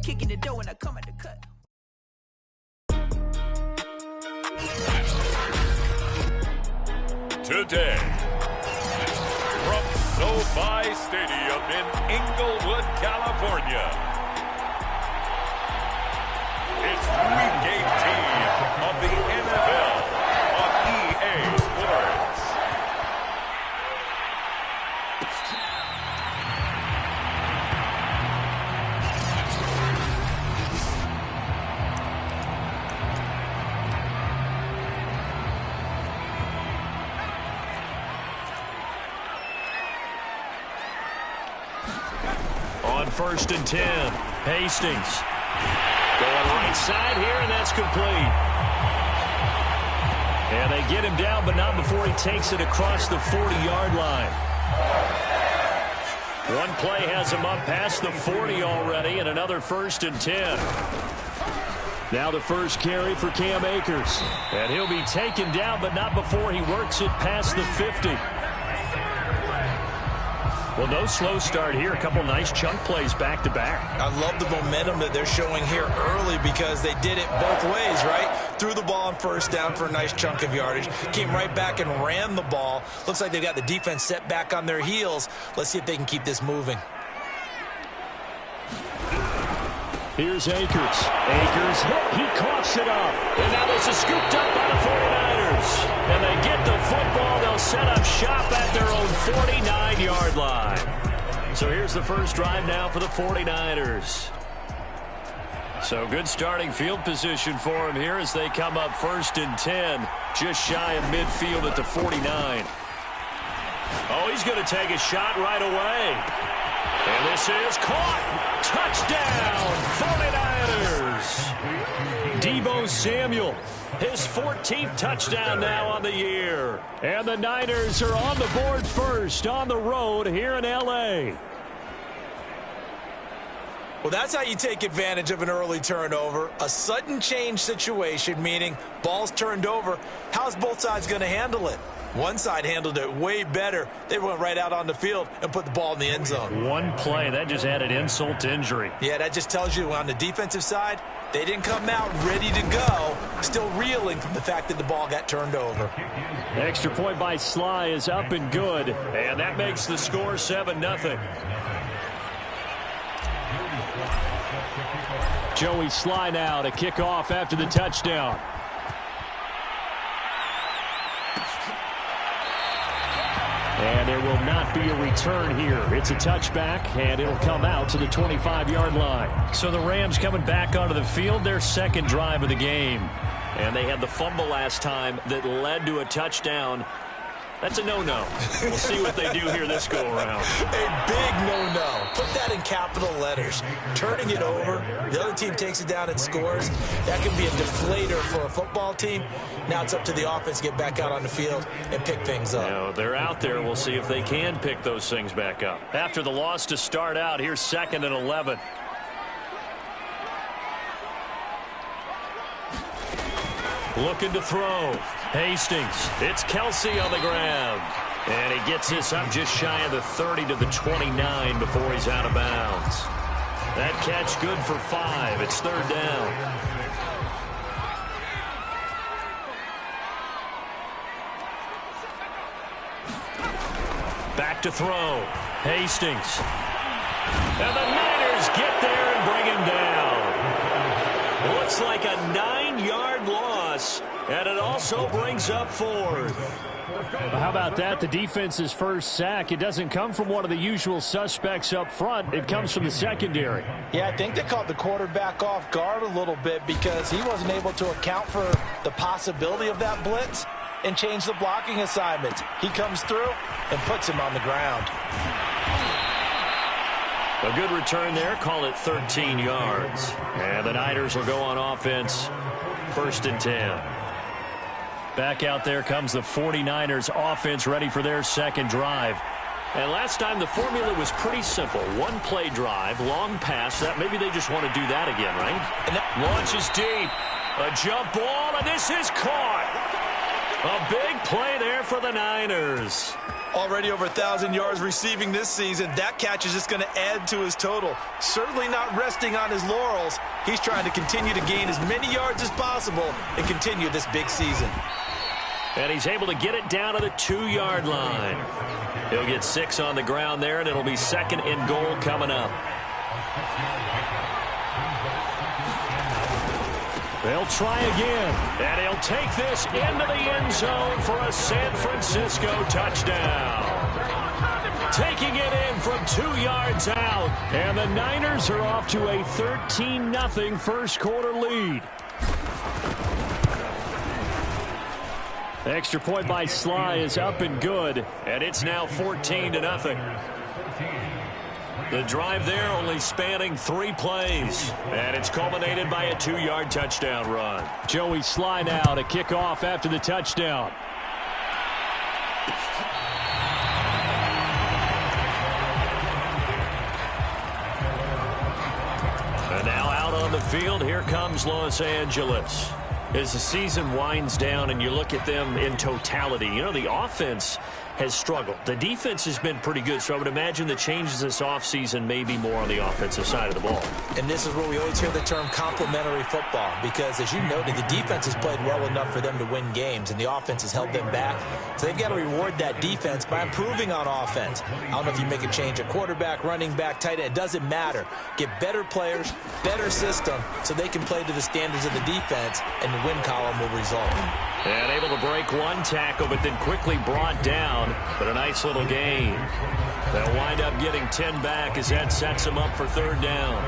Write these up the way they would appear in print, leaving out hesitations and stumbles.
kicking the door when I come at the cut. Today, from SoFi Stadium in Inglewood, California, it's Week 18 of the NFL on EA Sports. On 1st and 10, Hastings. Going right side here, and that's complete. And they get him down, but not before he takes it across the 40-yard line. One play has him up past the 40 already, and another 1st and 10. Now the first carry for Cam Akers. And he'll be taken down, but not before he works it past the 50. Well, no slow start here. A couple nice chunk plays back-to-back. I love the momentum that they're showing here early because they did it both ways, right? Threw the ball on 1st down for a nice chunk of yardage. Came right back and ran the ball. Looks like they've got the defense set back on their heels. Let's see if they can keep this moving. Here's Akers. Akers hit. He coughs it up. And now this is scooped up by the 49ers. And they get the football. They'll set up shop at their own 49-yard line. So here's the first drive now for the 49ers. So good starting field position for them here as they come up 1st and 10. Just shy of midfield at the 49. Oh, he's going to take a shot right away. And this is caught. Touchdown, 49ers. Deebo Samuel, his 14th touchdown now on the year. And the Niners are on the board first on the road here in L.A. Well, that's how you take advantage of an early turnover. A sudden change situation, meaning ball's turned over. How's both sides going to handle it? One side handled it way better. They went right out on the field and put the ball in the end zone. One play, that just added insult to injury. Yeah, that just tells you on the defensive side, they didn't come out ready to go, still reeling from the fact that the ball got turned over. Extra point by Sly is up and good, and that makes the score 7-0. Joey Sly now to kick off after the touchdown. And there will not be a return here. It's a touchback, and it'll come out to the 25-yard line. So the Rams coming back onto the field, their second drive of the game. And they had the fumble last time that led to a touchdown. That's a no-no. We'll see what they do here this go-around. A big no-no. Put that in capital letters. Turning it over, the other team takes it down and scores. That can be a deflator for a football team. Now it's up to the offense to get back out on the field and pick things up. Now, they're out there. We'll see if they can pick those things back up. After the loss to start out, here's 2nd and 11. Looking to throw. Hastings. It's Kelsey on the ground. And he gets this up just shy of the 30 to the 29 before he's out of bounds. That catch good for 5. It's 3rd down. Back to throw. Hastings. And the Niners get there and bring him down. Looks like a 9-yard loss, and it also brings up 4th. How about that? The defense's first sack. It doesn't come from one of the usual suspects up front. It comes from the secondary. Yeah, I think they caught the quarterback off guard a little bit because he wasn't able to account for the possibility of that blitz and change the blocking assignments. He comes through and puts him on the ground. A good return there. Call it 13 yards. And the Niners will go on offense. 1st and 10. Back out there comes the 49ers offense ready for their second drive. And last time the formula was pretty simple. One play drive, long pass. That maybe they just want to do that again, right? And that launches deep. A jump ball, and this is caught. A big play there for the Niners. Already over 1,000 yards receiving this season. That catch is just going to add to his total. Certainly not resting on his laurels. He's trying to continue to gain as many yards as possible and continue this big season. And he's able to get it down to the 2-yard line. He'll get 6 on the ground there, and it'll be 2nd and goal coming up. They'll try again, and he'll take this into the end zone for a San Francisco touchdown. Taking it in from 2 yards out, and the Niners are off to a 13-0 first quarter lead. Extra point by Sly is up and good, and it's now 14-0. The drive there only spanning 3 plays, and it's culminated by a 2-yard touchdown run. Joey Sly now to kick off after the touchdown. And now out on the field, here comes Los Angeles. As the season winds down and you look at them in totality, you know, the offense has struggled. The defense has been pretty good, so I would imagine the changes this offseason may be more on the offensive side of the ball. And this is where we always hear the term complementary football, because as you noted, the defense has played well enough for them to win games, and the offense has held them back. So they've got to reward that defense by improving on offense. I don't know if you make a change at quarterback, running back, tight end. It doesn't matter. Get better players, better system, so they can play to the standards of the defense, and the win column will result. And able to break one tackle, but then quickly brought down. But a nice little gain. They'll wind up getting 10 back as that sets them up for 3rd down.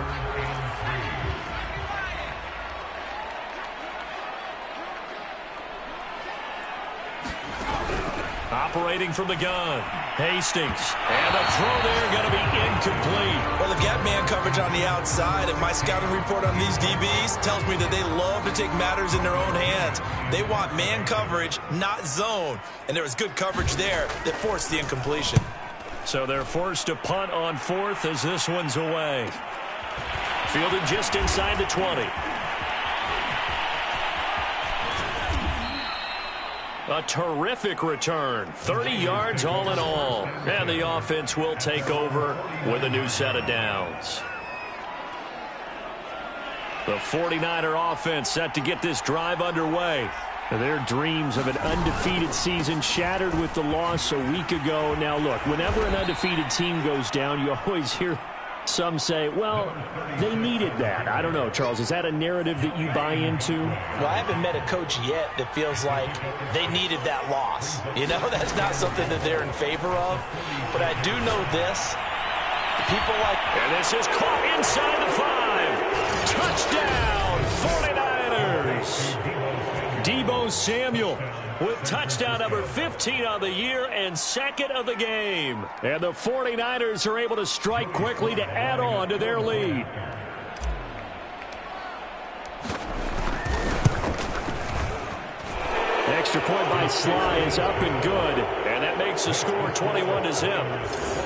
Operating from the gun, Hastings. And the throw there going to be incomplete. Well, they've got man coverage on the outside, and my scouting report on these DBs tells me that they love to take matters in their own hands. They want man coverage, not zone. And there was good coverage there that forced the incompletion. So they're forced to punt on 4th as this one's away. Fielded just inside the 20. A terrific return. 30 yards all in all. And the offense will take over with a new set of downs. The 49er offense set to get this drive underway. Their dreams of an undefeated season shattered with the loss a week ago. Now, look, whenever an undefeated team goes down, you always hear some say, well, they needed that. I don't know, Charles. Is that a narrative that you buy into? Well, I haven't met a coach yet that feels like they needed that loss. You know, that's not something that they're in favor of. But I do know this. People like... And this is caught inside the 5. Touchdown, 49ers. Deebo Samuel with touchdown number 15 on the year and 2nd of the game. And the 49ers are able to strike quickly to add on to their lead. Extra point by Sly is up and good. And that makes the score 21-0.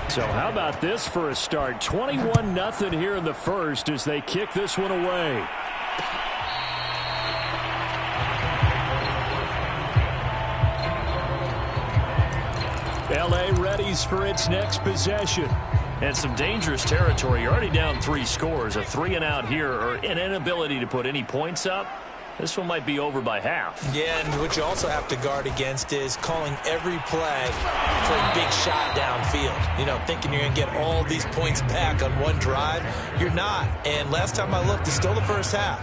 So how about this for a start? 21-0 here in the first as they kick this one away. L.A. readies for its next possession. And some dangerous territory. You're already down 3 scores. A 3-and-out here, or an inability to put any points up. This one might be over by half. Yeah, and what you also have to guard against is calling every play for a big shot downfield. You know, thinking you're going to get all these points back on one drive. You're not. And last time I looked, it's still the first half.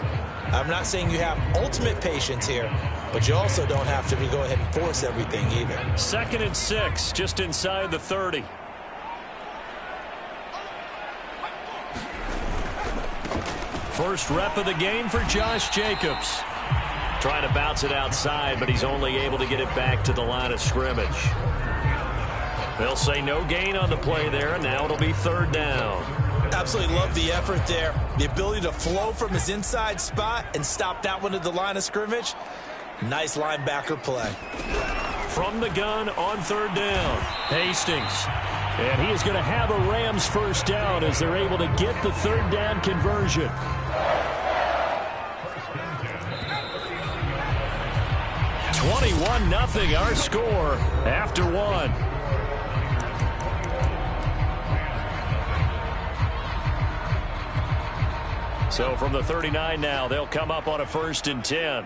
I'm not saying you have ultimate patience here, but you also don't have to go ahead and force everything either. 2nd and 6, just inside the 30. First rep of the game for Josh Jacobs. Trying to bounce it outside, but he's only able to get it back to the line of scrimmage. They'll say no gain on the play there, and now it'll be 3rd down. Absolutely love the effort there. The ability to flow from his inside spot and stop that one at the line of scrimmage. Nice linebacker play. from the gun on third down. Hastings. And he is going to have a Rams first down as they're able to get the third down conversion. (21-0) our score after one. So from the 39 now, they'll come up on a 1st and 10.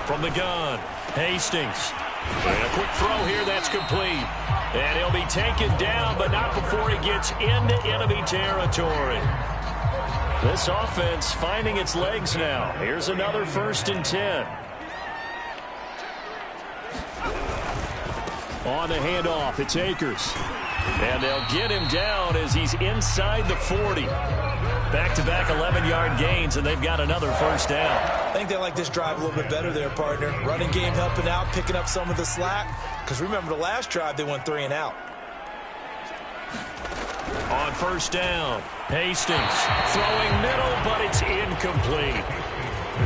From the gun, Hastings. And a quick throw here that's complete. And he'll be taken down, but not before he gets into enemy territory. This offense finding its legs now. Here's another 1st and 10. On the handoff, it's Akers. And they'll get him down as he's inside the 40. Back-to-back 11-yard gains, and they've got another first down. I think they like this drive a little bit better there, partner. Running game helping out, picking up some of the slack. Because remember, the last drive, they went 3 and out. On first down, Hastings throwing middle, but it's incomplete.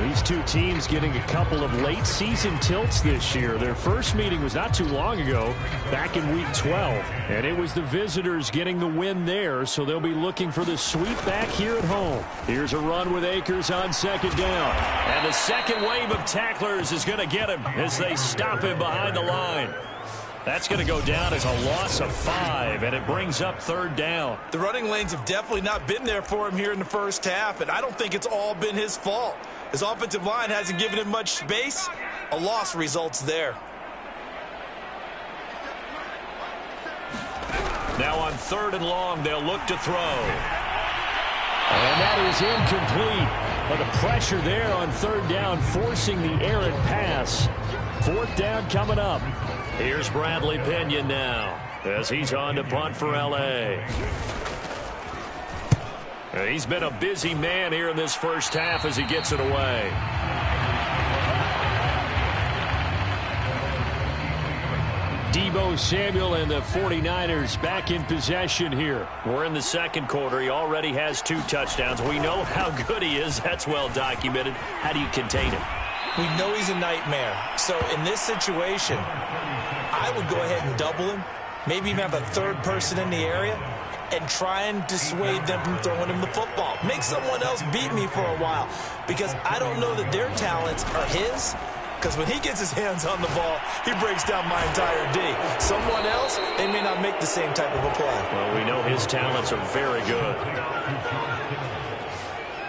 These two teams getting a couple of late-season tilts this year. Their first meeting was not too long ago, back in Week 12. And it was the visitors getting the win there, so they'll be looking for the sweep back here at home. Here's a run with Akers on second down. And the second wave of tacklers is going to get him as they stop him behind the line. That's going to go down as a loss of 5, and it brings up third down. The running lanes have definitely not been there for him here in the first half, and I don't think it's all been his fault. His offensive line hasn't given him much space. A loss results there. Now on 3rd and long, they'll look to throw. And that is incomplete. But the pressure there on 3rd down, forcing the errant pass. 4th down coming up. Here's Bradley Pinion now as he's on to punt for L.A. He's been a busy man here in this first half as he gets it away. Deebo Samuel and the 49ers back in possession here. We're in the second quarter. He already has 2 touchdowns. We know how good he is. That's well documented. How do you contain him? We know he's a nightmare. So in this situation, I would go ahead and double him. Maybe even have a 3rd person in the area and try and dissuade them from throwing him the football. Make someone else beat me for a while, because I don't know that their talents are his, because when he gets his hands on the ball, he breaks down my entire D. Someone else, they may not make the same type of a play. Well, we know his talents are very good.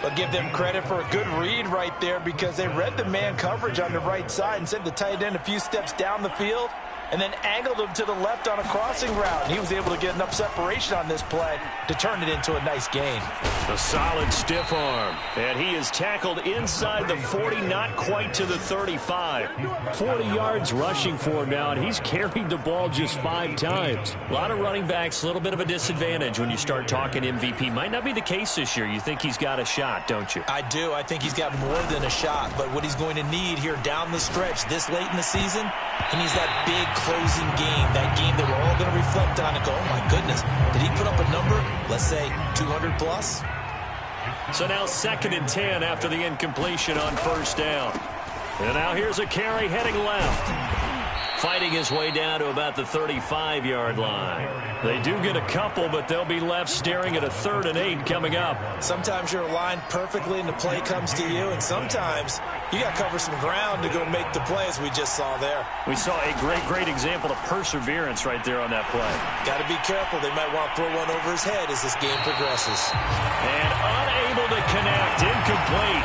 But give them credit for a good read right there, because they read the man coverage on the right side and sent the tight end a few steps down the field and then angled him to the left on a crossing route. And he was able to get enough separation on this play to turn it into a nice gain. A solid stiff arm. And he is tackled inside the 40, not quite to the 35. 40 yards rushing for him now, and he's carried the ball just 5 times. A lot of running backs, a little bit of a disadvantage when you start talking MVP. Might not be the case this year. You think he's got a shot, don't you? I do. I think he's got more than a shot. But what he's going to need here down the stretch this late in the season, he needs that big closing game, that game that we're all going to reflect on and go, oh my goodness, did he put up a number, let's say 200 plus? So now 2nd and 10 after the incompletion on first down. And now here's a carry heading left. Fighting his way down to about the 35-yard line. They do get a couple, but they'll be left staring at a 3rd and 8 coming up. Sometimes you're aligned perfectly and the play comes to you, and sometimes you got to cover some ground to go make the play, as we just saw there. We saw a great example of perseverance right there on that play. Got to be careful. They might want to throw one over his head as this game progresses. And unable to connect, incomplete.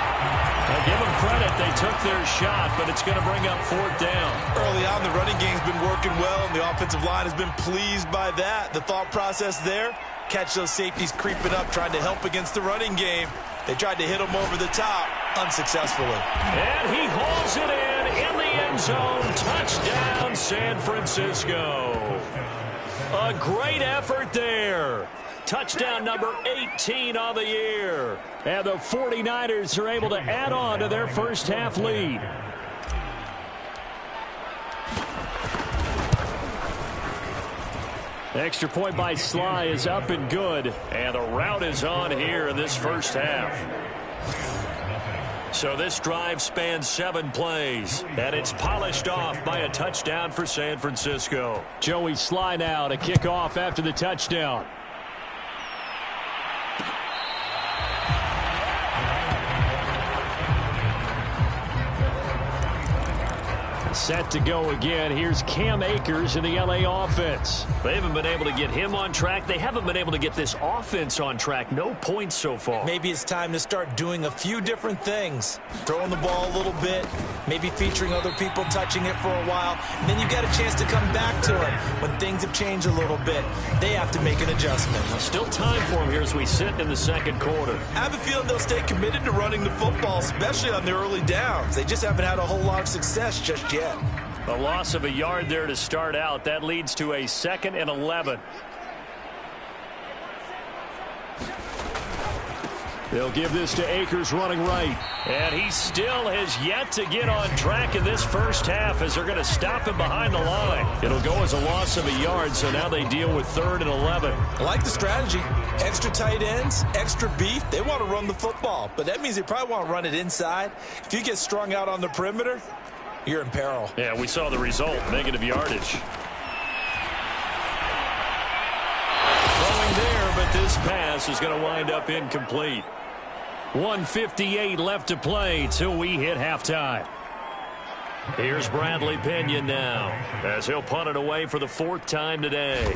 Now give them credit, they took their shot, but it's going to bring up 4th down. Early on, the running game's been working well, and the offensive line has been pleased by that. The thought process there, catch those safeties creeping up, trying to help against the running game. They tried to hit him over the top, unsuccessfully. And he hauls it in the end zone. Touchdown, San Francisco. A great effort there. Touchdown number 18 on the year. And the 49ers are able to add on to their first half lead. Extra point by Sly is up and good. And the route is on here in this first half. So this drive spans 7 plays, and it's polished off by a touchdown for San Francisco. Joey Sly now to kick off after the touchdown. Set to go again. Here's Cam Akers in the LA offense. They haven't been able to get him on track. They haven't been able to get this offense on track. No points so far. Maybe it's time to start doing a few different things. Throwing the ball a little bit, maybe featuring other people touching it for a while, and then you get a chance to come back to it when things have changed a little bit. They have to make an adjustment. Still time for him here as we sit in the second quarter. I have a feeling they'll stay committed to running the football, especially on the early downs. They just haven't had a whole lot of success just yet. A loss of a yard there to start out. That leads to a 2nd and 11. They'll give this to Akers running right. And he still has yet to get on track in this first half as they're going to stop him behind the line. It'll go as a loss of a yard, so now they deal with 3rd and 11. I like the strategy. Extra tight ends, extra beef. They want to run the football, but that means they probably want to run it inside. If you get strung out on the perimeter, you're in peril. Yeah, we saw the result, negative yardage. Throwing there, but this pass is going to wind up incomplete. 1:58 left to play till we hit halftime. Here's Bradley Pena now as he'll punt it away for the 4th time today.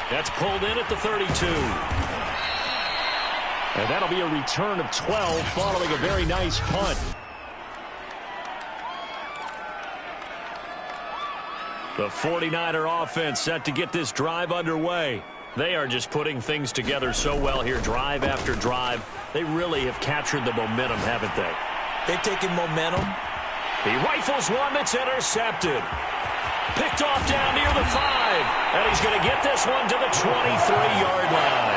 That's pulled in at the 32. And that'll be a return of 12 following a very nice punt. The 49er offense set to get this drive underway. They are just putting things together so well here, drive after drive. They really have captured the momentum, haven't they? They've taken momentum. He rifles one that's intercepted. Picked off down near the 5. And he's going to get this one to the 23-yard line.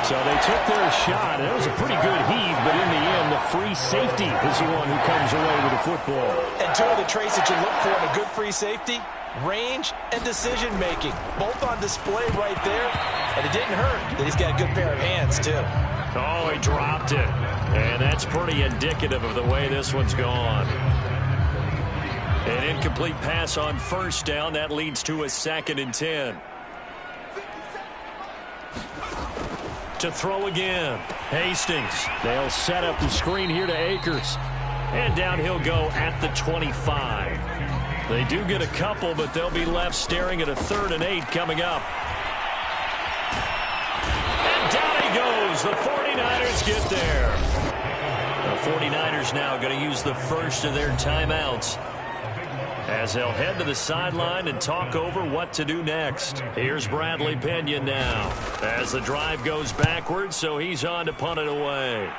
So they took their shot. It was a pretty good heave, but in the end, the free safety is the one who comes away with the football. And 2 of the traits that you look for in a good free safety, range and decision-making. Both on display right there. And it didn't hurt that he's got a good pair of hands, too. Oh, he dropped it. And that's pretty indicative of the way this one's gone. An incomplete pass on 1st down. That leads to a 2nd and 10. To throw again. Hastings. They'll set up the screen here to Akers. And down he'll go at the 25. They do get a couple, but they'll be left staring at a 3rd and 8 coming up. And down he goes. The 49ers get there. The 49ers now going to use the first of their timeouts as they'll head to the sideline and talk over what to do next. Here's Bradley Pena now as the drive goes backwards, so he's on to punt it away.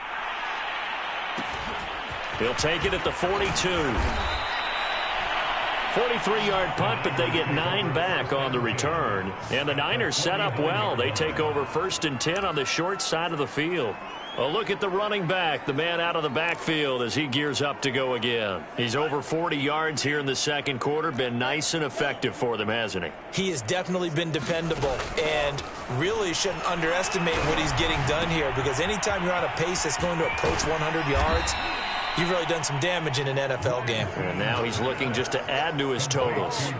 He'll take it at the 42. 43-yard punt, but they get 9 back on the return. And the Niners set up well. They take over 1st and 10 on the short side of the field. A look at the running back, the man out of the backfield as he gears up to go again. He's over 40 yards here in the second quarter. Been nice and effective for them, hasn't he? He has definitely been dependable and really shouldn't underestimate what he's getting done here, because anytime you're on a pace that's going to approach 100 yards, you've really done some damage in an NFL game. And now he's looking just to add to his totals.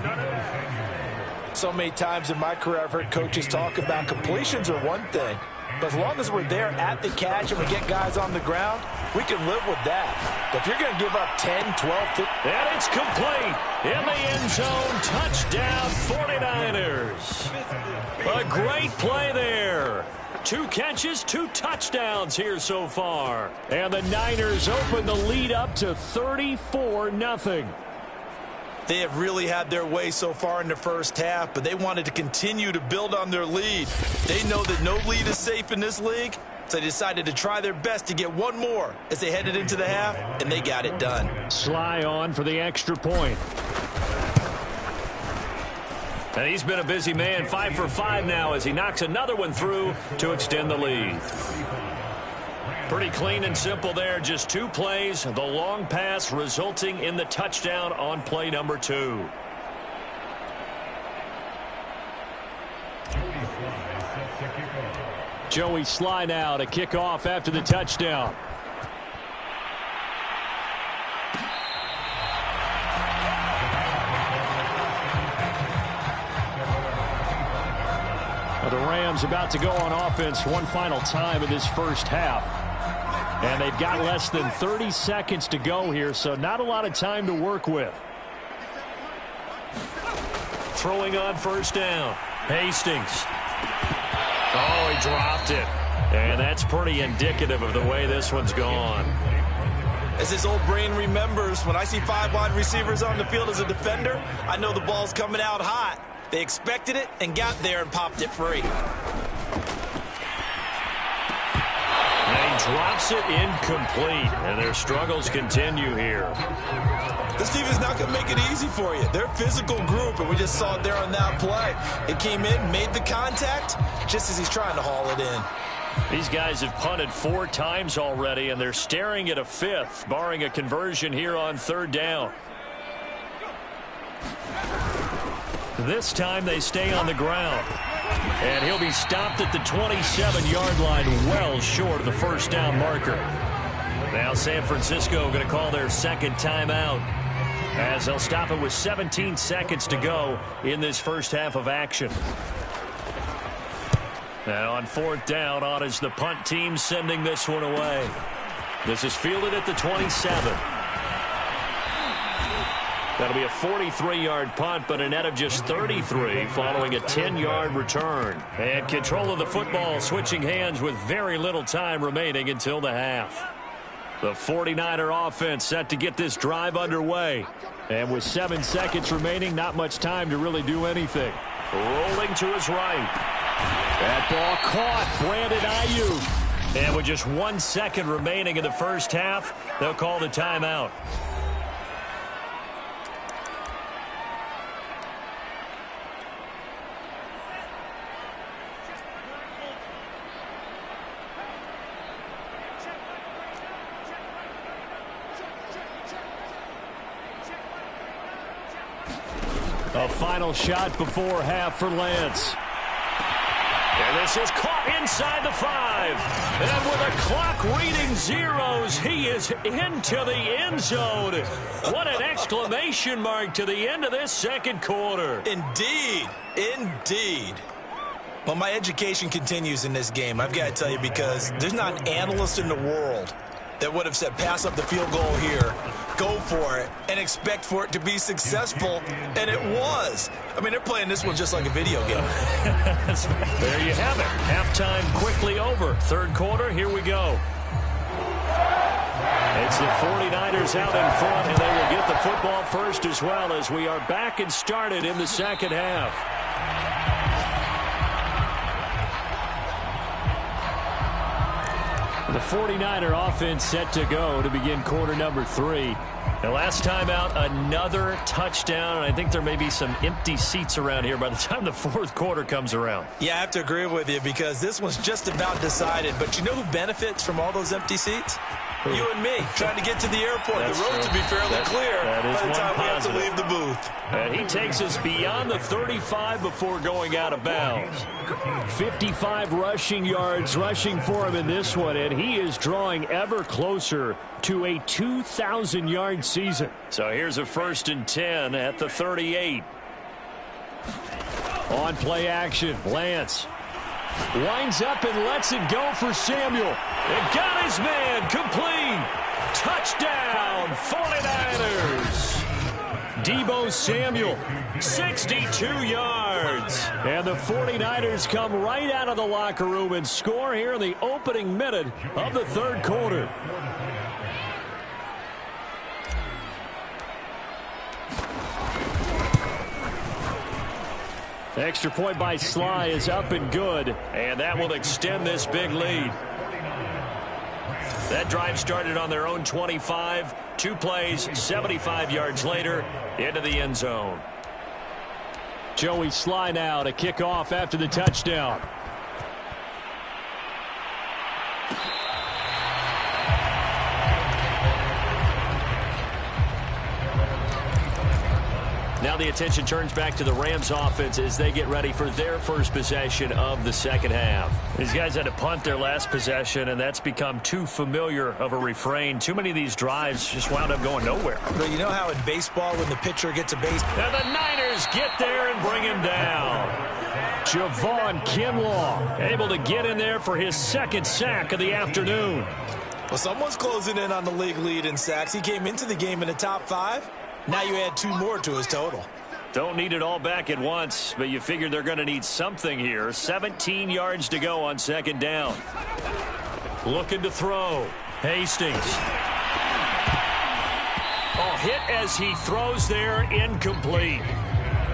So many times in my career I've heard coaches talk about completions are one thing, but as long as we're there at the catch and we get guys on the ground, we can live with that. But if you're going to give up 10, 12, 15... And it's complete. In the end zone, touchdown 49ers. A great play there. 2 catches, 2 touchdowns here so far. And the Niners open the lead up to 34-0. They have really had their way so far in the first half, but they wanted to continue to build on their lead. They know that no lead is safe in this league, so they decided to try their best to get one more as they headed into the half, and they got it done. Sly on for the extra point. And he's been a busy man, 5 for 5 now as he knocks another one through to extend the lead. Pretty clean and simple there, just 2 plays. The long pass resulting in the touchdown on play number 2. Joey Sly now to kick off after the touchdown. Well, the Rams about to go on offense one final time in this first half. And they've got less than 30 seconds to go here, so not a lot of time to work with. Throwing on first down. Hastings. Oh, he dropped it. And that's pretty indicative of the way this one's gone. As his old brain remembers, when I see 5 wide receivers on the field as a defender, I know the ball's coming out hot. They expected it and got there and popped it free. And he drops it incomplete, and their struggles continue here. This team is not going to make it easy for you. They're a physical group, and we just saw it there on that play. It came in, made the contact, just as he's trying to haul it in. These guys have punted 4 times already, and they're staring at a 5th, barring a conversion here on 3rd down. This time they stay on the ground. And he'll be stopped at the 27-yard line, well short of the first down marker. Now San Francisco going to call their second timeout, as they'll stop it with 17 seconds to go in this first half of action. Now on 4th down, on is the punt team sending this one away. This is fielded at the 27. That'll be a 43-yard punt, but a net of just 33 following a 10-yard return. And control of the football switching hands with very little time remaining until the half. The 49er offense set to get this drive underway. And with 7 seconds remaining, not much time to really do anything. Rolling to his right. That ball caught. Brandon Ayuk. And with just 1 second remaining in the first half, they'll call the timeout. A final shot before half for Lance. And this is caught inside the 5. And with a clock reading zeros, he is into the end zone. What an exclamation mark to the end of this second quarter. Indeed. Indeed. Well, my education continues in this game, I've got to tell you, because there's not an analyst in the world that would have said pass up the field goal here, go for it, and expect for it to be successful, and it was. I mean, they're playing this one just like a video game. There you have it. Halftime quickly over. Third quarter, here we go. It's the 49ers out in front, and they will get the football first as well, as we are back and started in the second half. The 49er offense set to go to begin quarter number 3. And last time out, another touchdown, and I think there may be some empty seats around here by the time the fourth quarter comes around. Yeah, I have to agree with you, because this one's just about decided. But you know who benefits from all those empty seats? You and me, trying to get to the airport. That's the road true. to be fairly clear that is by the time we have to positive. leave the booth. And he takes us beyond the 35 before going out of bounds. 55 rushing yards rushing for him in this one, and he is drawing ever closer to a 2,000-yard season. So here's a 1st and 10 at the 38. On play action, Lance winds up and lets it go for Samuel. And got his man complete. Touchdown, 49ers. Deebo Samuel, 62 yards. And the 49ers come right out of the locker room and score here in the opening minute of the third quarter. Extra point by Sly is up and good, and that will extend this big lead. That drive started on their own 25. 2 plays, 75 yards later, into the end zone. Joey Sly now to kick off after the touchdown. Now the attention turns back to the Rams offense as they get ready for their first possession of the second half. These guys had to punt their last possession, and that's become too familiar of a refrain. Too many of these drives just wound up going nowhere. Well, you know how in baseball when the pitcher gets a base... And the Niners get there and bring him down. Javon Kinlaw able to get in there for his second sack of the afternoon. Well, someone's closing in on the league lead in sacks. He came into the game in the top 5. Now you add 2 more to his total. Don't need it all back at once, but you figure they're going to need something here. 17 yards to go on second down. Looking to throw. Hastings. Oh, hit as he throws there, incomplete.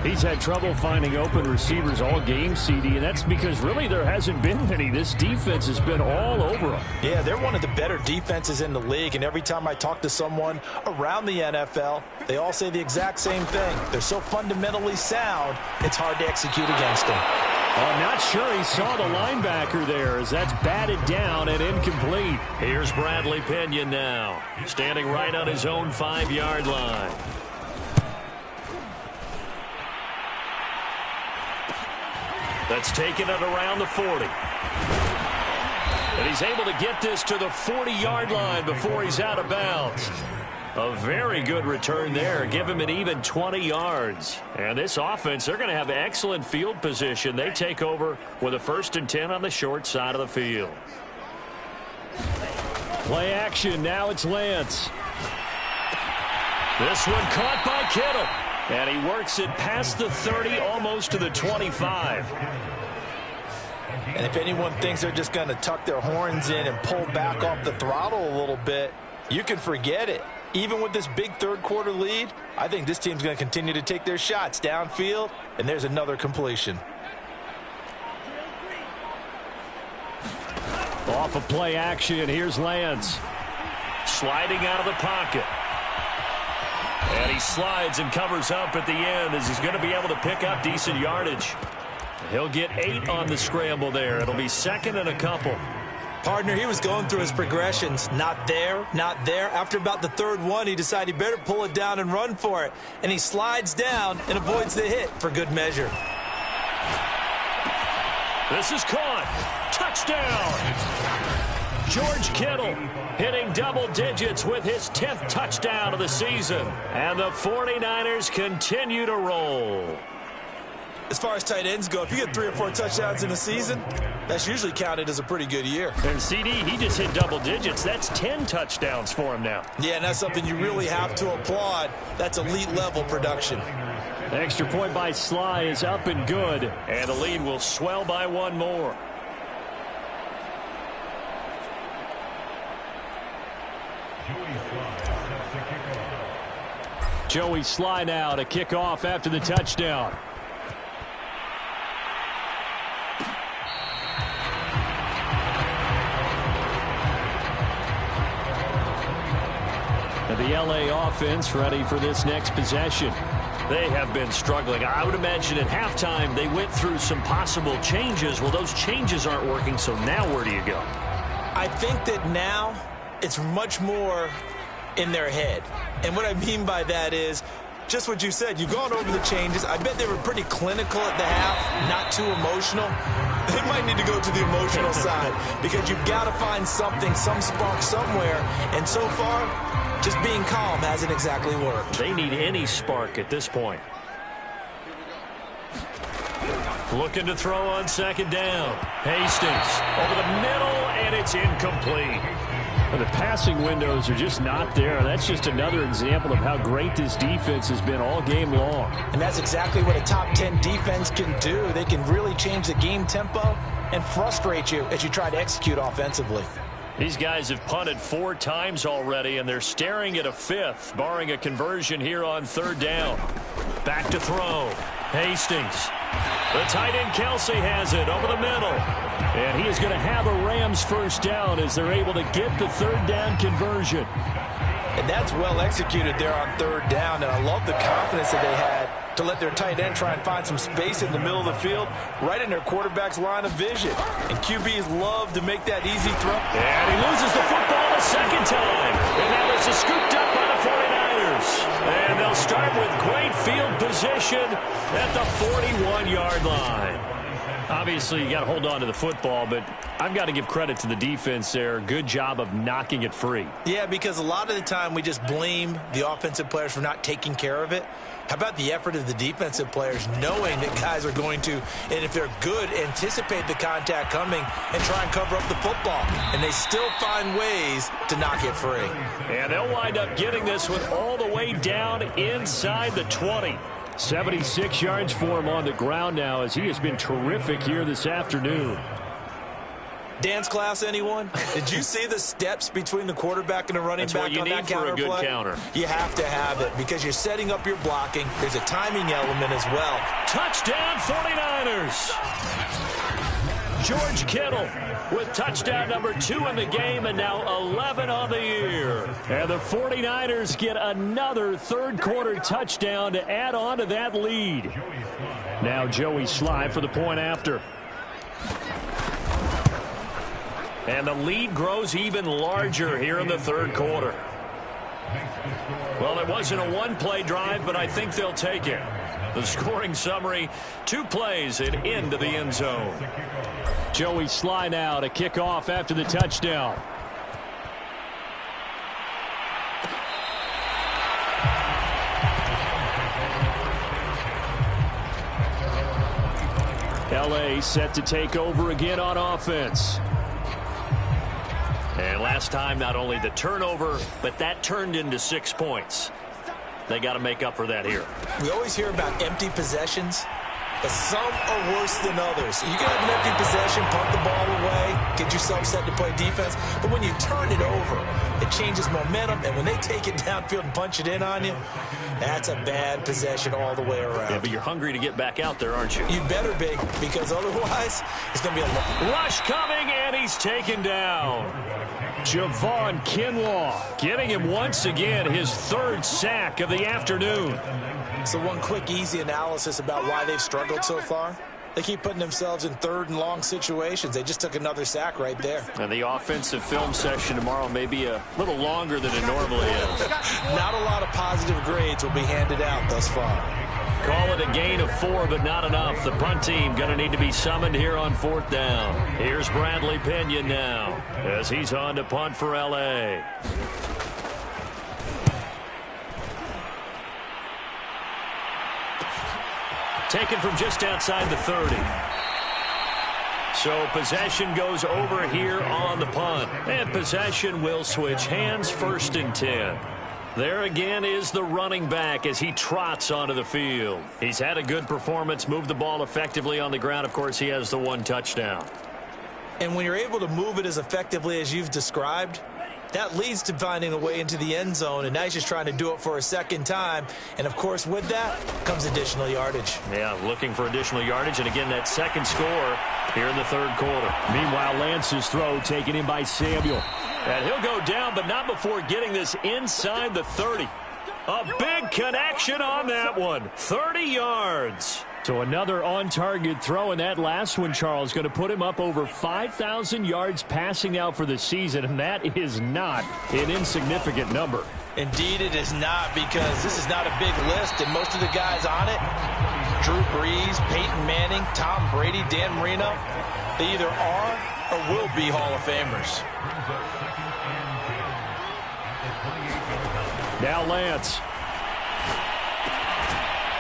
He's had trouble finding open receivers all game, CD, and that's because really there hasn't been any. This defense has been all over them. Yeah, they're one of the better defenses in the league, and every time I talk to someone around the NFL, they all say the exact same thing. They're so fundamentally sound, it's hard to execute against them. I'm not sure he saw the linebacker there as that's batted down and incomplete. Here's Bradley Pinion now, standing right on his own 5-yard line. That's taken it around the 40. And he's able to get this to the 40-yard line before he's out of bounds. A very good return there. Give him an even 20 yards. And this offense, they're going to have excellent field position. They take over with a 1st and 10 on the short side of the field. Play action. Now it's Lance. This one caught by Kittle. And he works it past the 30, almost to the 25. And if anyone thinks they're just going to tuck their horns in and pull back off the throttle a little bit, you can forget it. Even with this big third-quarter lead, I think this team's going to continue to take their shots downfield, and there's another completion. Off of play action, here's Lance. Sliding out of the pocket. And he slides and covers up at the end as he's going to be able to pick up decent yardage. He'll get 8 on the scramble there. It'll be 2nd and a couple. Partner, he was going through his progressions. Not there, not there. After about the 3rd one, he decided he better pull it down and run for it. And he slides down and avoids the hit for good measure. This is caught. Touchdown. George Kittle hitting double digits with his 10th touchdown of the season. And the 49ers continue to roll. As far as tight ends go, if you get 3 or 4 touchdowns in a season, that's usually counted as a pretty good year. And CD, he just hit double digits. That's 10 touchdowns for him now. Yeah, and that's something you really have to applaud. That's elite level production. Extra point by Sly is up and good. And the lead will swell by 1 more. Joey Sly now to kick off after the touchdown. And the LA offense ready for this next possession. They have been struggling. I would imagine at halftime they went through some possible changes. Well, those changes aren't working, so now where do you go? I think that now it's much more in their head. And what I mean by that is just what you said. You've gone over the changes. I bet they were pretty clinical at the half, not too emotional. They might need to go to the emotional side because you've got to find something, some spark somewhere. And so far, just being calm hasn't exactly worked. They need any spark at this point. Looking to throw on 2nd down. Hastings over the middle, and it's incomplete. The passing windows are just not there. That's just another example of how great this defense has been all game long. And that's exactly what a top 10 defense can do. They can really change the game tempo and frustrate you as you try to execute offensively. These guys have punted 4 times already, and they're staring at a 5th, barring a conversion here on 3rd down. Back to throw. Hastings. The tight end Kelsey has it over the middle. And he is going to have a Rams 1st down as they're able to get the 3rd down conversion. And that's well executed there on 3rd down. And I love the confidence that they had to let their tight end try and find some space in the middle of the field, right in their quarterback's line of vision. And QBs love to make that easy throw. And he loses the football a 2nd time. And now it's scooped up by the 49ers. And they'll start with great field position. position at the 41-yard line. Obviously, you got to hold on to the football, but I've got to give credit to the defense there. Good job of knocking it free. Yeah, because a lot of the time we just blame the offensive players for not taking care of it. How about the effort of the defensive players knowing that guys are going to, and if they're good, anticipate the contact coming and try and cover up the football. And they still find ways to knock it free. And they'll wind up getting this one all the way down inside the 20. 76 yards for him on the ground now as he has been terrific here this afternoon. Dance class, anyone? Did you see the steps between the quarterback and the running back on that counter play? That's what you need for a good counter. You have to have it because you're setting up your blocking. There's a timing element as well. Touchdown 49ers. George Kittle with touchdown number 2 in the game and now 11 on the year. And the 49ers get another third-quarter touchdown to add on to that lead. Now Joey Sly for the point after. And the lead grows even larger here in the third quarter. Well, it wasn't a one-play drive, but I think they'll take it. The scoring summary, 2 plays and into the end zone. Joey Sly now to kick off after the touchdown. LA set to take over again on offense. And last time, not only the turnover, but that turned into 6 points. They got to make up for that here. We always hear about empty possessions, but some are worse than others. You can have an empty possession, punt the ball away, get yourself set to play defense, but when you turn it over, it changes momentum, and when they take it downfield and punch it in on you, that's a bad possession all the way around. Yeah, but you're hungry to get back out there, aren't you? You better be, because otherwise, it's going to be a rush coming, and he's taken down. Javon Kinlaw getting him once again his 3rd sack of the afternoon. So one quick, easy analysis about why they've struggled so far. They keep putting themselves in 3rd and long situations. They just took another sack right there. And the offensive film session tomorrow may be a little longer than it normally is. Not a lot of positive grades will be handed out thus far. Call it a gain of 4, but not enough. The punt team going to need to be summoned here on 4th down. Here's Bradley Pinion now as he's on to punt for L.A. Taken from just outside the 30. So possession goes over here on the punt. And possession will switch hands, 1st and 10. There again is the running back as he trots onto the field. He's had a good performance, moved the ball effectively on the ground. Of course, he has the 1 touchdown. And when you're able to move it as effectively as you've described, that leads to finding a way into the end zone, and now he's just trying to do it for a 2nd time. And, of course, with that comes additional yardage. Yeah, looking for additional yardage, and again, that 2nd score here in the 3rd quarter. Meanwhile, Lance's throw taken in by Samuel. And he'll go down, but not before getting this inside the 30. A big connection on that one. 30 yards. So another on-target throw, and that last one, Charles, going to put him up over 5,000 yards passing out for the season, and that is not an insignificant number. Indeed it is not, because this is not a big list, and most of the guys on it, Drew Brees, Peyton Manning, Tom Brady, Dan Marino, they either are or will be Hall of Famers. Now Lance.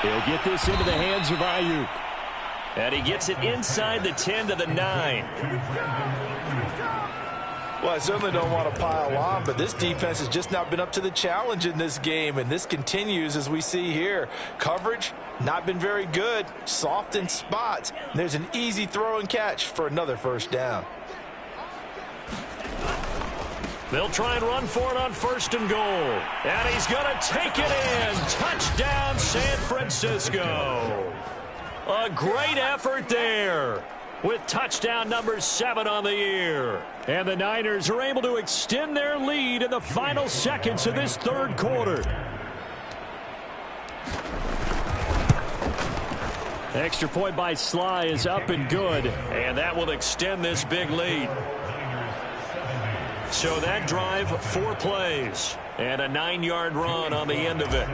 He'll get this into the hands of Ayuk. And he gets it inside the 10 to the 9. Well, I certainly don't want to pile on, but this defense has just not been up to the challenge in this game, and this continues as we see here. Coverage, not been very good, soft in spots. And there's an easy throw and catch for another 1st down. They'll try and run for it on 1st and goal. And he's going to take it in. Touchdown, San Francisco. A great effort there with touchdown number 7 on the year. And the Niners are able to extend their lead in the final seconds of this 3rd quarter. Extra point by Sly is up and good. And that will extend this big lead. So that drive, 4 plays, and a 9-yard run on the end of it.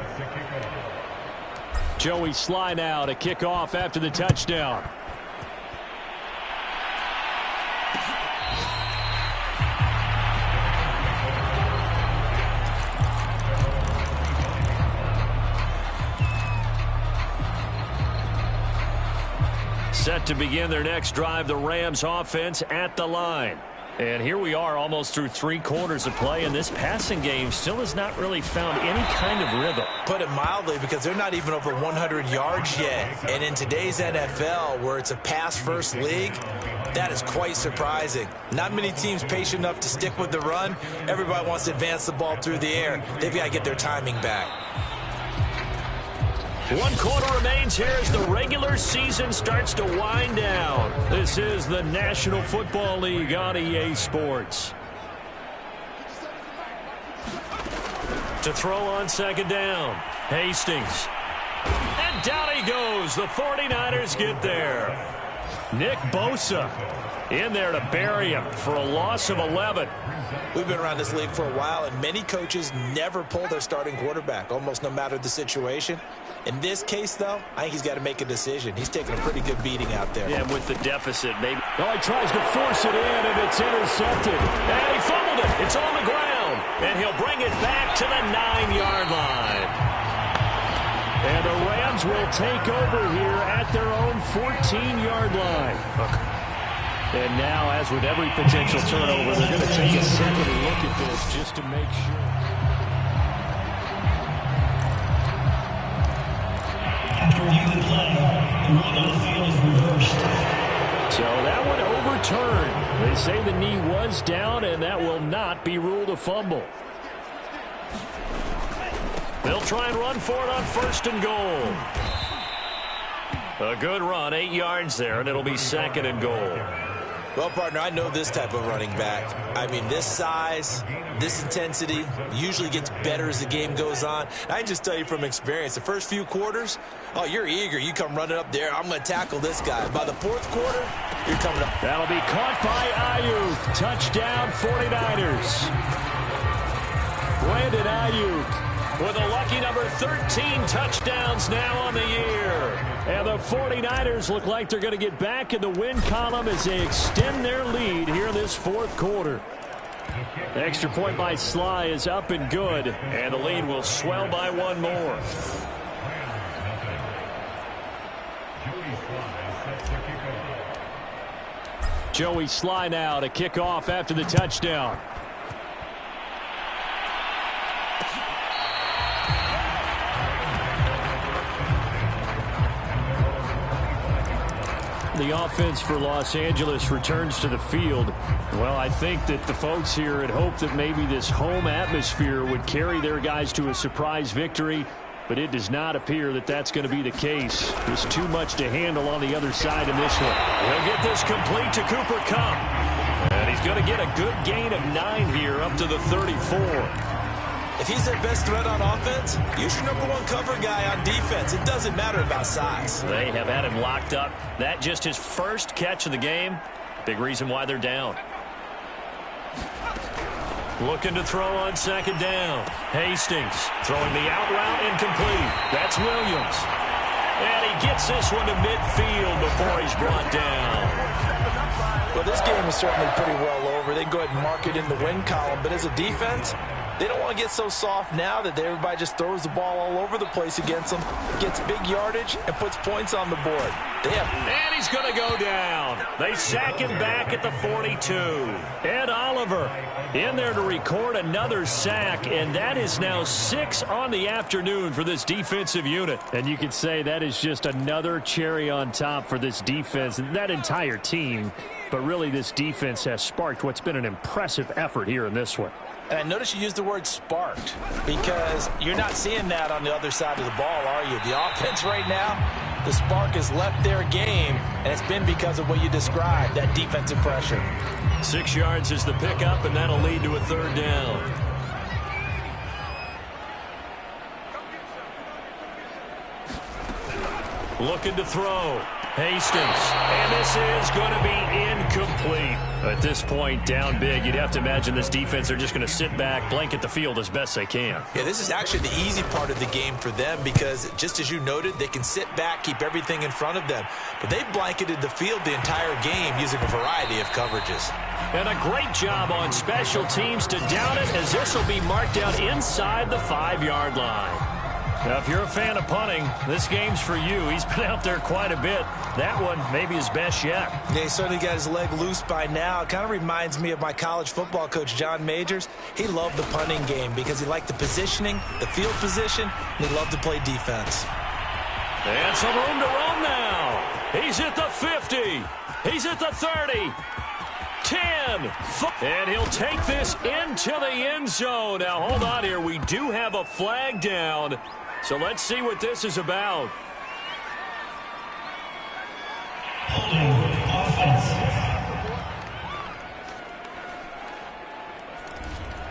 Joey Sly now to kick off after the touchdown. Set to begin their next drive, the Rams offense at the line. And here we are almost through 3 quarters of play, and this passing game still has not really found any kind of rhythm. Put it mildly, because they're not even over 100 yards yet. And in today's NFL, where it's a pass-first league, that is quite surprising. Not many teams patient enough to stick with the run. Everybody wants to advance the ball through the air. They've got to get their timing back. 1 quarter remains here as the regular season starts to wind down. This is the National Football League on EA Sports. To throw on second down, Hastings. And down he goes. The 49ers get there. Nick Bosa in there to bury him for a loss of 11. We've been around this league for a while, and many coaches never pull their starting quarterback, almost no matter the situation. In this case, though, I think he's got to make a decision. He's taking a pretty good beating out there. Yeah, with the deficit, maybe. Oh, he tries to force it in, and it's intercepted. And he fumbled it. It's on the ground. And he'll bring it back to the 9-yard line. And the Rams will take over here at their own 14-yard line. And now, as with every potential turnover, they're going to take a second look at this just to make sure. After reviewing the play, the ruling on the field is reversed. So that one overturned. They say the knee was down, and that will not be ruled a fumble. They'll try and run for it on 1st and goal. A good run, 8 yards there, and it'll be 2nd and goal. Well, partner, I know this type of running back. I mean, this size, this intensity usually gets better as the game goes on. I can just tell you from experience, the first few quarters, oh, you're eager. You come running up there, I'm going to tackle this guy. By the 4th quarter, you're coming up. That'll be caught by Ayuk. Touchdown, 49ers. Brandon Ayuk with a lucky number 13 touchdowns now on the year. And the 49ers look like they're going to get back in the win column as they extend their lead here in this 4th quarter. The extra point by Sly is up and good, and the lead will swell by 1 more. Joey Sly now to kick off after the touchdown. The offense for Los Angeles returns to the field. Well, I think that the folks here had hoped that maybe this home atmosphere would carry their guys to a surprise victory, but it does not appear that that's going to be the case. There's too much to handle on the other side in this one. He'll get this complete to Cooper Kupp. And he's going to get a good gain of 9 here up to the 34. If he's their best threat on offense, use your #1 cover guy on defense. It doesn't matter about size. They have had him locked up. That just his first catch of the game. Big reason why they're down. Looking to throw on 2nd down. Hastings throwing the out route incomplete. That's Williams. And he gets this one to midfield before he's brought down. Well, this game is certainly pretty well over. They can go ahead and mark it in the win column. But as a defense, they don't want to get so soft now that everybody just throws the ball all over the place against them, gets big yardage, and puts points on the board. And he's going to go down. They sack him back at the 42. Ed Oliver in there to record another sack, and that is now 6 on the afternoon for this defensive unit. And you could say that is just another cherry on top for this defense and that entire team. But really, this defense has sparked what's been an impressive effort here in this one. And I notice you use the word sparked because you're not seeing that on the other side of the ball, are you? The offense right now, the spark has left their game, and it's been because of what you described, that defensive pressure. 6 yards is the pickup, and that'll lead to a 3rd down. Looking to throw. Hastings, and this is going to be incomplete. At this point, down big, you'd have to imagine this defense are just going to sit back, blanket the field as best they can. Yeah, this is actually the easy part of the game for them because, just as you noted, they can sit back, keep everything in front of them. But they've blanketed the field the entire game using a variety of coverages. And a great job on special teams to down it, as this will be marked out inside the 5-yard line. Now, if you're a fan of punting, this game's for you. He's been out there quite a bit. That one, maybe his best yet. Yeah, he certainly got his leg loose by now. It kind of reminds me of my college football coach, John Majors. He loved the punting game because he liked the positioning, the field position, and he loved to play defense. And some room to roam now. He's at the 50. He's at the 30. 10. And he'll take this into the end zone. Now, hold on here. We do have a flag down. So let's see what this is about. Holding offense.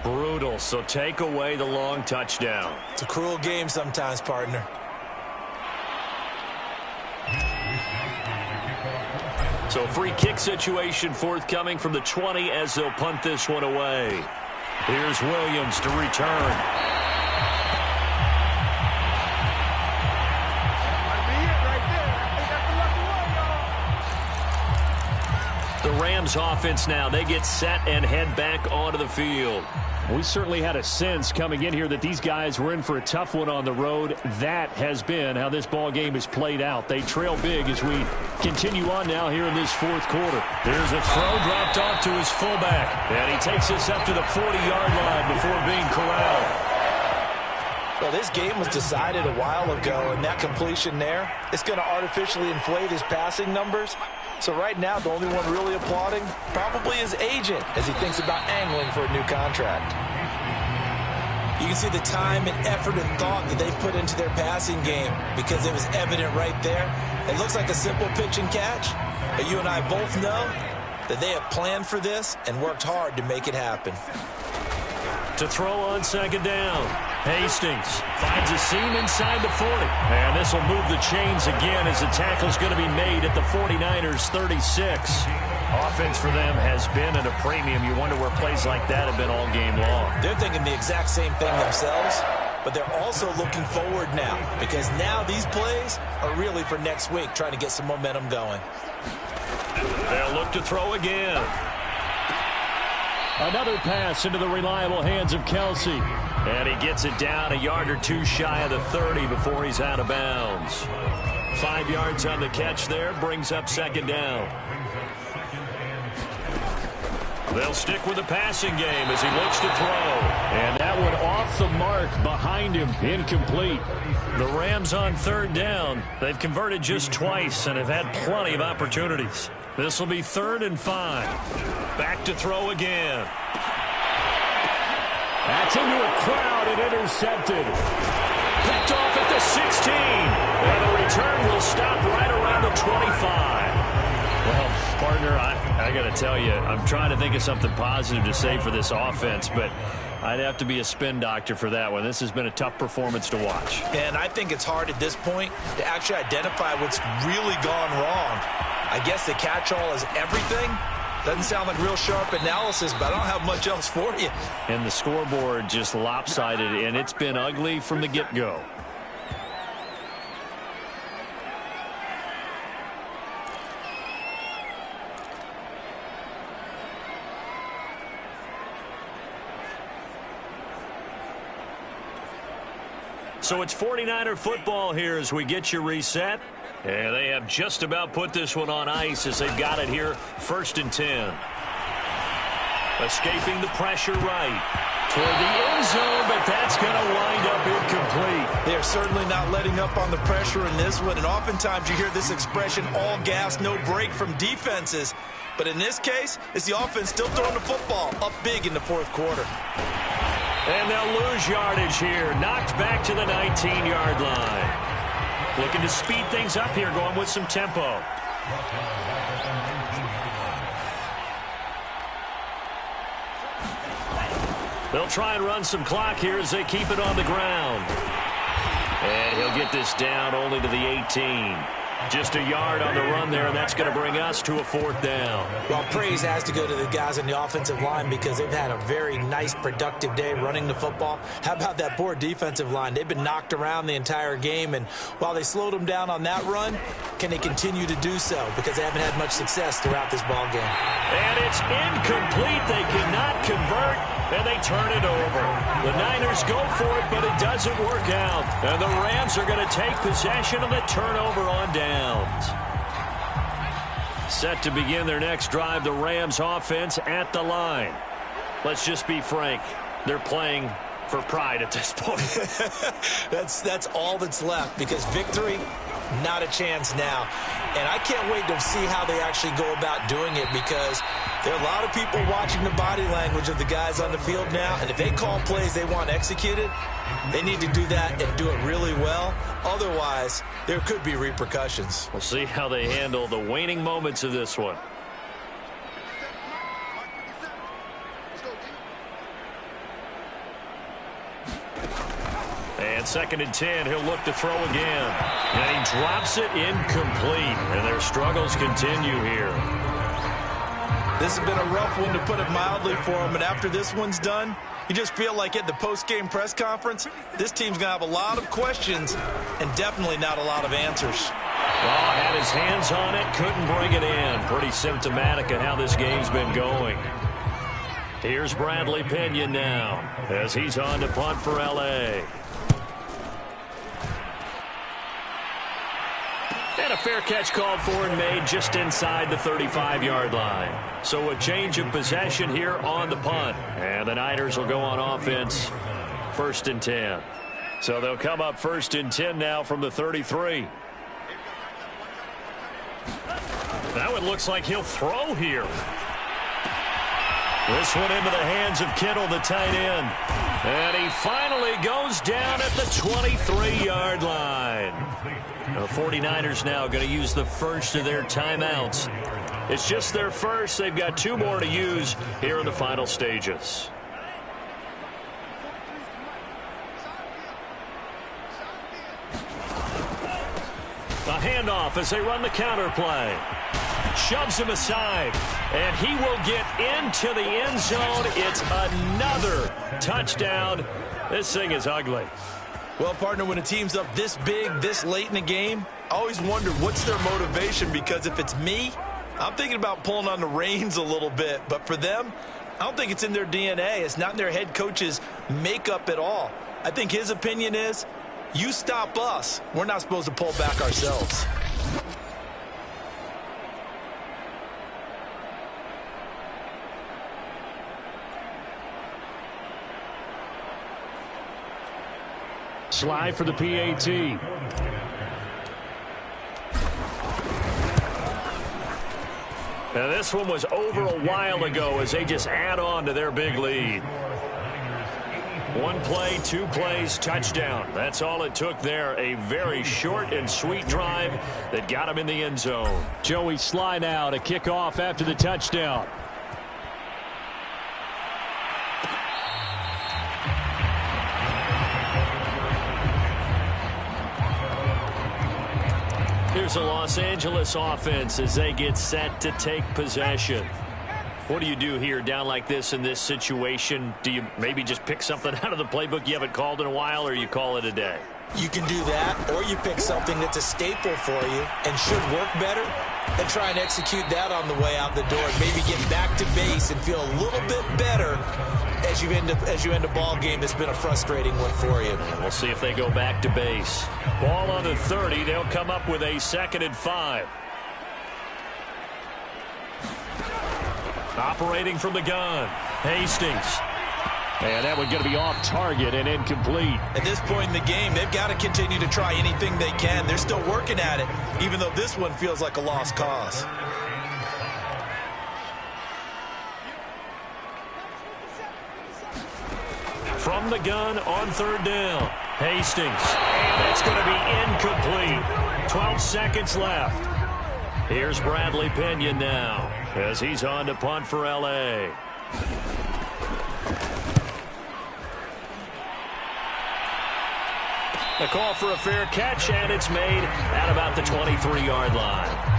Brutal. So take away the long touchdown. It's a cruel game sometimes, partner. So free kick situation forthcoming from the 20 as they'll punt this one away. Here's Williams to return. The Rams offense now, they get set and head back onto the field. We certainly had a sense coming in here that these guys were in for a tough one on the road. That has been how this ball game is played out. They trail big as we continue on now here in this fourth quarter. There's a throw dropped off to his fullback. And he takes this up to the 40-yard line before being corralled. Well, this game was decided a while ago, and that completion there, it's going to artificially inflate his passing numbers. So right now, the only one really applauding probably his agent as he thinks about angling for a new contract. You can see the time and effort and thought that they've put into their passing game because it was evident right there. It looks like a simple pitch and catch, but you and I both know that they have planned for this and worked hard to make it happen. To throw on second down. Hastings finds a seam inside the 40. And this will move the chains again as the tackle's going to be made at the 49ers 36. Offense for them has been at a premium. You wonder where plays like that have been all game long. They're thinking the exact same thing themselves, but they're also looking forward now because now these plays are really for next week, trying to get some momentum going. They'll look to throw again. Another pass into the reliable hands of Kelsey. And he gets it down a yard or two shy of the 30 before he's out of bounds. 5 yards on the catch there, brings up second down. They'll stick with the passing game as he looks to throw. And that one off the mark behind him, incomplete. The Rams on third down. They've converted just twice and have had plenty of opportunities. This will be 3rd and 5. Back to throw again. That's into a crowd and intercepted. Picked off at the 16. And the return will stop right around the 25. Well, partner, I got to tell you, I'm trying to think of something positive to say for this offense, but I'd have to be a spin doctor for that one. This has been a tough performance to watch. And I think it's hard at this point to actually identify what's really gone wrong. I guess the catch-all is everything. Doesn't sound like real sharp analysis, but I don't have much else for you. And the scoreboard just lopsided, and it's been ugly from the get-go. So it's 49er football here as we get you reset. And they have just about put this one on ice as they've got it here, 1st and 10. Escaping the pressure right toward the end zone, but that's going to wind up incomplete. They're certainly not letting up on the pressure in this one, and oftentimes you hear this expression, all gas, no break from defenses. But in this case, it's the offense still throwing the football up big in the 4th quarter. And they'll lose yardage here, knocked back to the 19-yard line. Looking to speed things up here, going with some tempo. They'll try and run some clock here as they keep it on the ground. And he'll get this down only to the 18. Just a yard on the run there, and that's going to bring us to a 4th down. Well, praise has to go to the guys on the offensive line because they've had a very nice, productive day running the football. How about that poor defensive line? They've been knocked around the entire game, and while they slowed them down on that run, can they continue to do so? Because they haven't had much success throughout this ball game. And it's incomplete. They cannot convert, and they turn it over. The Niners go for it, but it doesn't work out. And the Rams are going to take possession of the turnover on downs. Set to begin their next drive, the Rams offense at the line. Let's just be frank. They're playing for pride at this point. That's all that's left because victory, not a chance now. And I can't wait to see how they actually go about doing it because there are a lot of people watching the body language of the guys on the field now. And if they call plays they want executed, they need to do that and do it really well. Otherwise, there could be repercussions. We'll see how they handle the waning moments of this one. And 2nd and 10, he'll look to throw again. And he drops it incomplete. And their struggles continue here. This has been a rough one, to put it mildly, for him. And after this one's done, you just feel like at the post-game press conference, this team's going to have a lot of questions and definitely not a lot of answers. Well, had his hands on it, couldn't bring it in. Pretty symptomatic of how this game's been going. Here's Bradley Pena now as he's on to punt for L.A. And a fair catch called for and made just inside the 35-yard line. So a change of possession here on the punt. And the Niners will go on offense 1st and 10. So they'll come up 1st and 10 now from the 33. Now it looks like he'll throw here. This one into the hands of Kittle, the tight end. And he finally goes down at the 23-yard line. The 49ers now going to use the first of their timeouts. It's just their first. They've got 2 more to use here in the final stages. A handoff as they run the counter play. Shoves him aside, and he will get into the end zone. It's another touchdown. This thing is ugly. Well, partner, when a team's up this big, this late in the game, I always wonder what's their motivation, because if it's me, I'm thinking about pulling on the reins a little bit. But for them, I don't think it's in their DNA. It's not in their head coach's makeup at all. I think his opinion is, you stop us, we're not supposed to pull back ourselves. Slide for the PAT. Now this one was over a while ago as they just add on to their big lead. 1 play, 2 plays, touchdown. That's all it took there. A very short and sweet drive that got him in the end zone. Joey Sly now to kick off after the touchdown. Here's the Los Angeles offense as they get set to take possession. What do you do here down like this in this situation? Do you maybe just pick something out of the playbook you haven't called in a while, or you call it a day? You can do that, or you pick something that's a staple for you and should work better and try and execute that on the way out the door and maybe get back to base and feel a little bit better as you end a ball game that's been a frustrating one for you. We'll see if they go back to base. Ball on the 30. They'll come up with a 2nd and 5. Operating from the gun, Hastings. And that one going to be off target and incomplete. At this point in the game, they've got to continue to try anything they can. They're still working at it, even though this one feels like a lost cause. From the gun on 3rd down, Hastings. And it's going to be incomplete. 12 seconds left. Here's Bradley Pena now as he's on to punt for L.A. A call for a fair catch, and it's made at about the 23-yard line.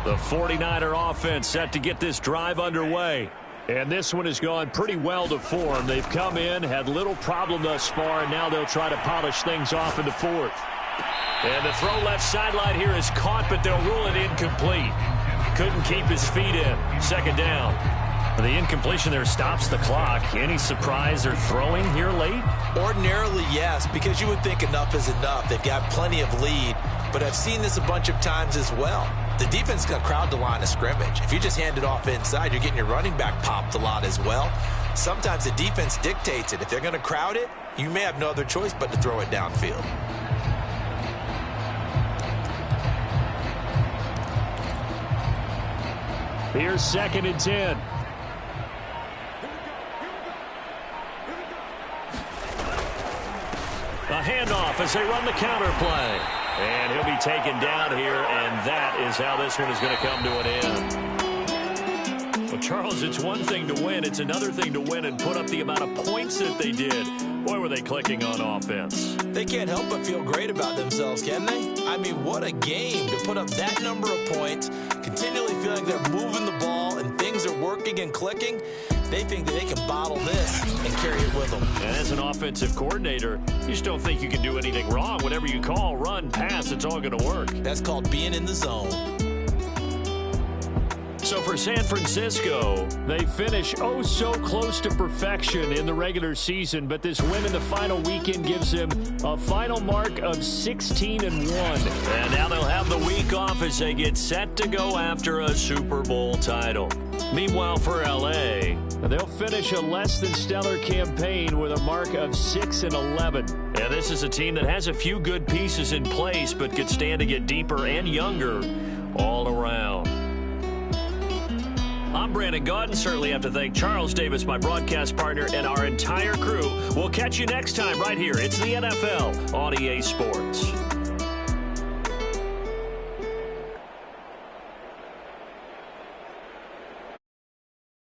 The 49er offense set to get this drive underway. And this one has gone pretty well to form. They've come in, had little problem thus far, and now they'll try to polish things off in the fourth. And the throw left sideline here is caught, but they'll rule it incomplete. Couldn't keep his feet in. Second down. The incompletion there stops the clock. Any surprise they're throwing here late? Ordinarily, yes, because you would think enough is enough. They've got plenty of lead, but I've seen this a bunch of times as well. The defense is going to crowd the line of scrimmage. If you just hand it off inside, you're getting your running back popped a lot as well. Sometimes the defense dictates it. If they're going to crowd it, you may have no other choice but to throw it downfield. Here's 2nd and 10. A handoff as they run the counter play. And he'll be taken down here, and that is how this one is going to come to an end. Well, Charles, it's one thing to win. It's another thing to win and put up the amount of points that they did. Boy, were they clicking on offense. They can't help but feel great about themselves, can they? I mean, what a game to put up that number of points, continually feeling they're moving the ball and things are working and clicking. They think that they can bottle this and carry it with them. And as an offensive coordinator, you just don't think you can do anything wrong. Whatever you call, run, pass, it's all going to work. That's called being in the zone. So for San Francisco, they finish oh so close to perfection in the regular season, but this win in the final weekend gives them a final mark of 16-1. And now they'll have the week off as they get set to go after a Super Bowl title. Meanwhile, for L.A., they'll finish a less than stellar campaign with a mark of 6-11. And this is a team that has a few good pieces in place, but could stand to get deeper and younger all around. I'm Brandon Gaudin. Certainly have to thank Charles Davis, my broadcast partner, and our entire crew. We'll catch you next time right here. It's the NFL on EA Sports.